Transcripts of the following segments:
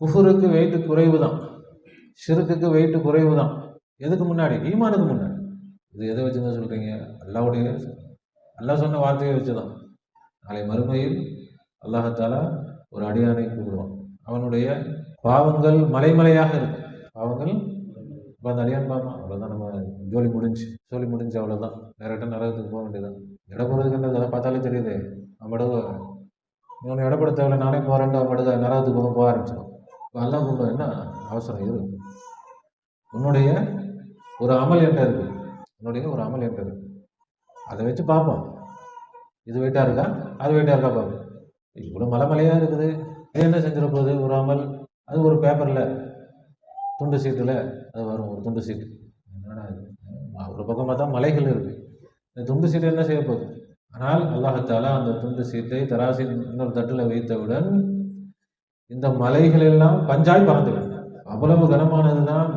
குஃபுருக்கு weight குறைவு தான், ஷிர்க்குக்கு weight குறைவு தான். எதுக்கு முன்னாடி? ஈமானுக்கு முன்னாடி. இது எதை வச்சு தான் சொல்றீங்க? அல்லாஹ்வுடைய அல்லாஹ் சொன்ன வார்த்தையை வச்சுதான். நாளை மறுமையில் அல்லாஹாலா ஒரு அடியானை கூப்பிடுவான். அவனுடைய பாவங்கள் மலைமலையாக இருக்கும். பாவங்கள் இப்போ அந்த அடியான் பார்ப்பான், அவ்வளோதான், நம்ம ஜோலி முடிஞ்சு அவ்வளோதான், டேரெக்டாக நரகத்துக்கு போக வேண்டியதான். இட போகிறதுக்கு அதை பார்த்தாலே தெரியுது. அவன் இவனை இடப்பட தேவையில்லை, நானே போகிறேன்ட்டு அவன் நரகத்துக்கு போக ஆரம்பிச்சிடும். இப்போ அல்லாஹ் கூப்பிடும், என்ன அவசரம் இரு, உன்னுடைய ஒரு அமல் என்கிட்ட இருக்கு, அதை வச்சு பார்ப்போம். இது வெயிட்டாக இருக்கா, அது வெயிட்டாக இருக்கா பார்ப்போம். இவ்வளோ மலைமலையாக இருக்குது, இது என்ன செஞ்சிட போகுது? ஒரு அமல், அது ஒரு பேப்பரில் துண்டு சீட்டில் அது வரும், ஒரு துண்டு சீட்டு. ஒரு பக்கம் பார்த்தா மலைகள் இருக்குது, இந்த துண்டு சீட்டு என்ன செய்ய போகுது? ஆனால் அல்லாஹாலா அந்த துண்டு சீட்டை தராசின் இன்னொரு தட்டில் வைத்தவுடன் இந்த மலைகள் எல்லாம் பஞ்சாய் பறந்துடும். அவ்வளவு கனமானது தான்.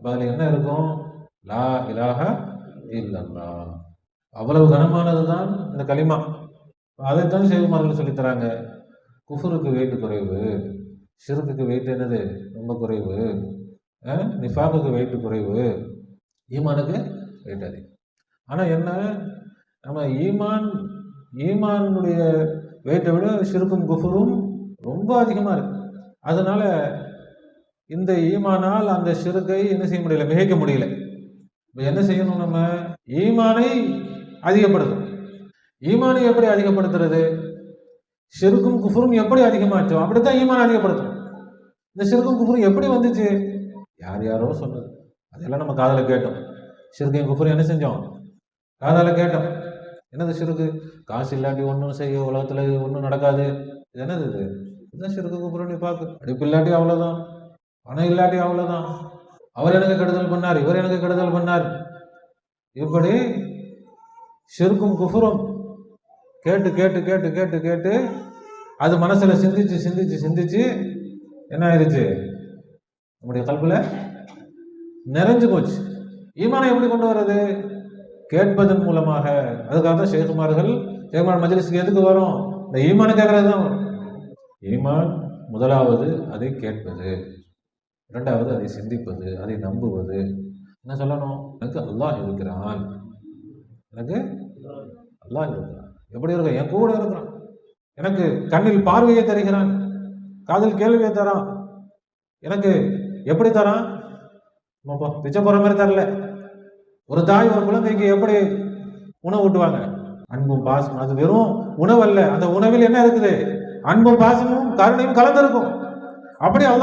அதில் என்ன இருக்கும்? லா இலாஹ இல்லல்லாஹ். அவ்வளவு கனமானது தான் இந்த கலிமா. அதைத்தான் சேகுமார்கள் சொல்லித்தராங்க. குஃபுருக்கு வெயிட்டு குறைவு, ஷிர்க்குக்கு வெயிட் என்னது ரொம்ப குறைவு, நிஃபாக்குக்கு வெயிட்டு குறைவு, ஈமானுக்கு வெயிட் அதிகம். ஆனால் என்ன, நம்ம ஈமானுடைய வெயிட்டை விட ஷிர்க்கும் குஃபுரும் ரொம்ப அதிகமாக இருக்கு. அதனால இந்த ஈமானால் அந்த ஷிர்க்கை என்ன செய்ய முடியல, மிகைக்க முடியல. இப்போ என்ன செய்யணும்? நம்ம ஈமானை அதிகப்படுத்தணும். ஈமானை எப்படி அதிகப்படுத்துறது? ஷிர்க்கும் குஃபுரும் எப்படி அதிகமாச்சோ அப்படித்தான் ஈமான் அதிகப்படுத்தணும். இந்த ஷிர்க்கும் குஃபுரும் எப்படி வந்துச்சு? யாரோ சொன்னது, அதெல்லாம் நம்ம காதில் கேட்டோம். ஷிர்க்கையும் குஃபுரும் என்ன செஞ்சோம்? காதால் கேட்டோம். என்னது ஷிர்க்கு? காசு இல்லாட்டி ஒன்றும் செய்ய உலகத்தில் ஒன்றும் நடக்காது. இது என்னது? இதுதான் ஷிர்க்கு குஃபுரு. நீ பார்க்கு, படிப்பு இல்லாட்டி அவ்வளோதான், பணம் இல்லாட்டி அவ்வளோதான், அவர் எனக்கு கெடுதல் பண்ணார், இவர் எனக்கு கெடுதல் பண்ணார். இப்படி ஷிர்க்கும் குஃபுரும் கேட்டு கேட்டு கேட்டு கேட்டு கேட்டு அது மனசுல சிந்திச்சு என்ன ஆயிடுச்சு? நம்முடைய கல்புல நிறைஞ்சு போச்சு. ஈமானை எப்படி கொண்டு வர்றது? கேட்பதன் மூலமாக. அதுக்காக தான் ஷேகுமார்கள் மஜ்லிஸ்க்கு எதுக்கு வரும்? இந்த ஈமானை கேட்கறது தான் வரும். ஈமான் முதலாவது அதை கேட்பது, இரண்டாவது அதை சிந்திப்பது, அதை நம்புவது. என்ன சொல்லணும்? எனக்கு அல்லாஹ் இருக்கிறான், எனக்கு அல்லாஹ் இருக்கிறான். எப்படி இருக்க? என் கூட இருக்கிறான். எனக்கு கண்ணில் பார்வையை தருகிறான், காதில் கேள்வியை தரான். எனக்கு எப்படி தரான்? பிச்சை போற மாதிரி தரல. ஒரு தாய் ஒரு குழந்தைக்கு எப்படி உணவு ஊட்டுவாங்க? அன்பும் பாசமும். அது வெறும் உணவு அல்ல, அந்த உணவில் என்ன இருக்குது? அன்பும் பாசமும் கருணையும் கலந்திருக்கும். அப்படி அல்லாஹ்